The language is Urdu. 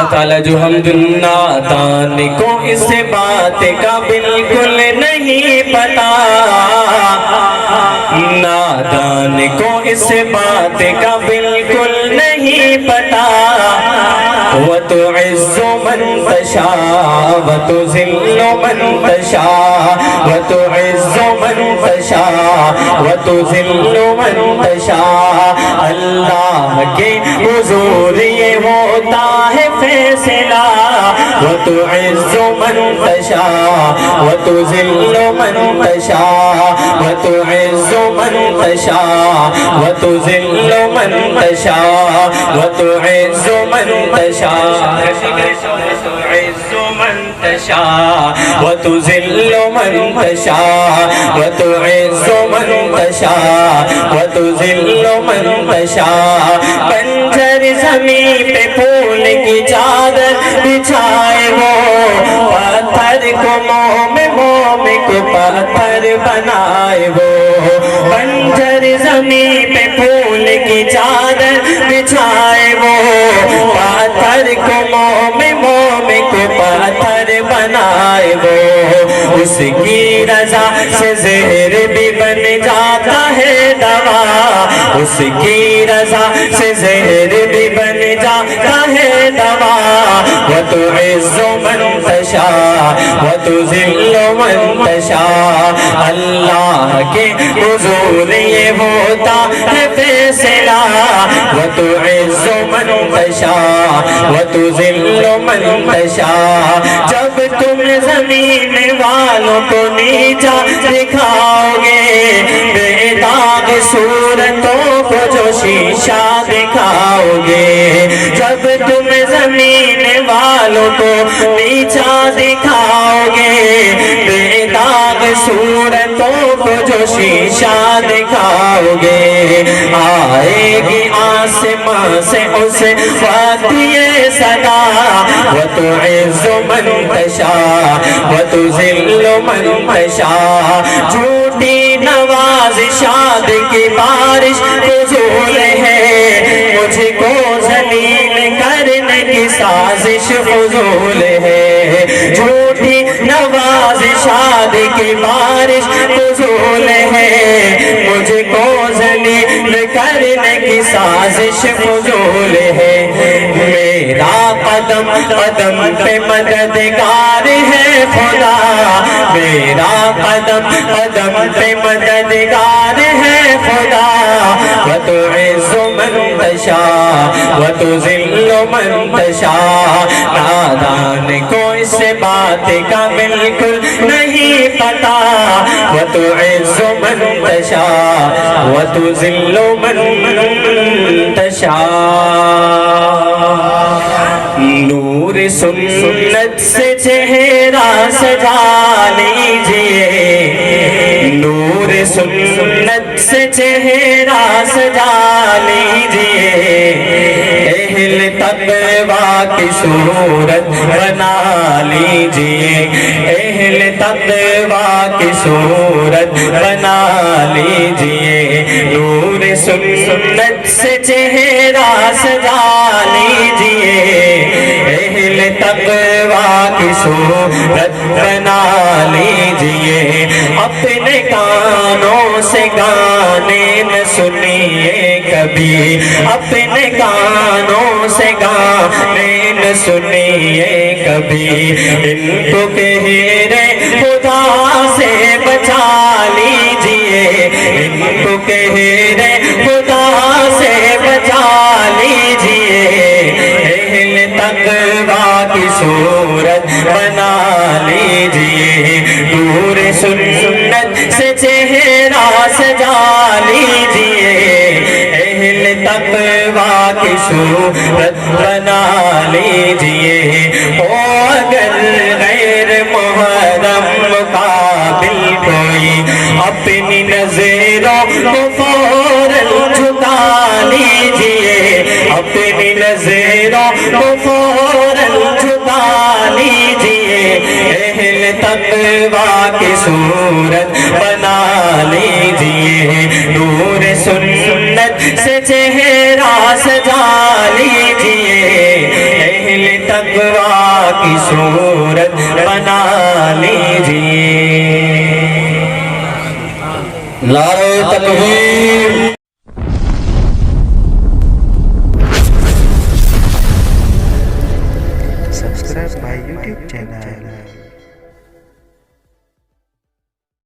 اللہ تعالیٰ جو حمد نادان کو اس بات کا بالکل نہیں پتا، نادان کو اس بات کا بالکل نہیں پتا، وَتُعِزُّ مَن تَشَاءُ وَتُذِلُّ مَن تَشَاءُ وَتُعِزُّ مَن تَشَاءُ وَتُذِلُّ مَن تَشَاءُ۔ اللہ کے حضور یہ ہوتا ہے فیصلہ، وَتُعِزُّ مَن تَشَاءُ وَتُذِلُّ مَن تَشَاءُ وَتُعِزُّ مَن تَشَاءُ وَتُذِلُّ مَن تَشَاءُ وَتُعِزُّ مَن تَشَاءُ وَتُعِزُّ مَن تَشَاءُ وَتُذِلُّ مَن تَشَاءُ وَتُعِزُّ مَن تَشَاءُ وَتُذِلُّ مَن تَشَاءُ۔ بنجر زمین پہ پھول کی چادر بچھائے وہ، پتھر کو مومن کو پتھر بنائے وہ، بنجر زمین پہ پھول کی چادر بچھائے وہ، پتھر کو مومن کو پتھر بنائے وہ، اس کی رضا سے زہر بھی بن جاتا ہے دوا، اس کی رضا سے زہر بھی بن جاتا ہے دوا، وَتُعِزُّ مَن تَشَاءُ وَتُذِلُّ مَن تَشَاءُ۔ اللہ کے حضور یہ ہوتا ہے فیصلہ، وَتُعِزُّ مَن تَشَاءُ وَتُذِلُّ مَن تَشَاءُ۔ جب تم زمین والوں کو نیچا دکھاؤ گے، بے داغ صورتوں کو جو شیشہ دکھاؤ گے، جب تم زمین والوں کو نیچا دکھاؤ گے، بے داغ صورتوں کو جو شیشہ دکھاؤ گے، آئے گی آسمان سے اس وقت یہ صدا، وَتُعِزُّ مَن تَشَاءُ وَتُذِلُّ مَن تَشَاءُ۔ جھوٹی نوازشات کی بارش فضول ہے، مجھ کو ذلیل کرنے کی سازش فضول ہے، جھوٹی نوازشات کی بارش فضول ہے، مجھ کو ذلیل کرنے کی سازش فضول ہے، میرا قدم قدم پہ مددگار ہے خدا، میرا قدم قدم پہ مددگار ہے خدا، وَتُعِزُّ مَن تَشَاءُ وَتُذِلُّ مَن تَشَاءُ۔ نادان کو اس بات کا بالکل نہیں پتا، وَتُعِزُّ مَن تَشَاءُ وَتُذِلُّ مَن تَشَاءُ۔ نور سنت سے چہرہ سجا لیجئے، نور سنت سے چہرہ سجا لیجئے، اہل تقویٰ کی صورت بنا لیجئے، اہل تقویٰ کی صورت بنا لیجئے، نور سنت سے چہرہ سجا لیجئے، اہل تقویٰ کی صورت بنا لیجئے، اپنے کانوں سے گانے نہ سنیے کبھی، اپنے کانوں سے گانے نہ سنیے کبھی، ان کو کہرے خدا سے بچا لیجئے، ان کو کہرے خدا سے بچا لیجئے، اہل تقویٰ کی صورت بنا لیجئے، نور سنت سے چہرہ سجا لیجئے، اہل تقویٰ کی صورت بنا لیجئے، اگر غیر محرم مقابل کوئی اپنی نظروں کو فوراً جھکا لیجئے، اپنی نظروں کو فوراً جھکا لیجئے، اہل تقویٰ کی صورت بنا لیجئے، نور سنت سے چہرہ سجا لیجئے، اہل نعرہ تکبیر. Subscribe my YouTube channel.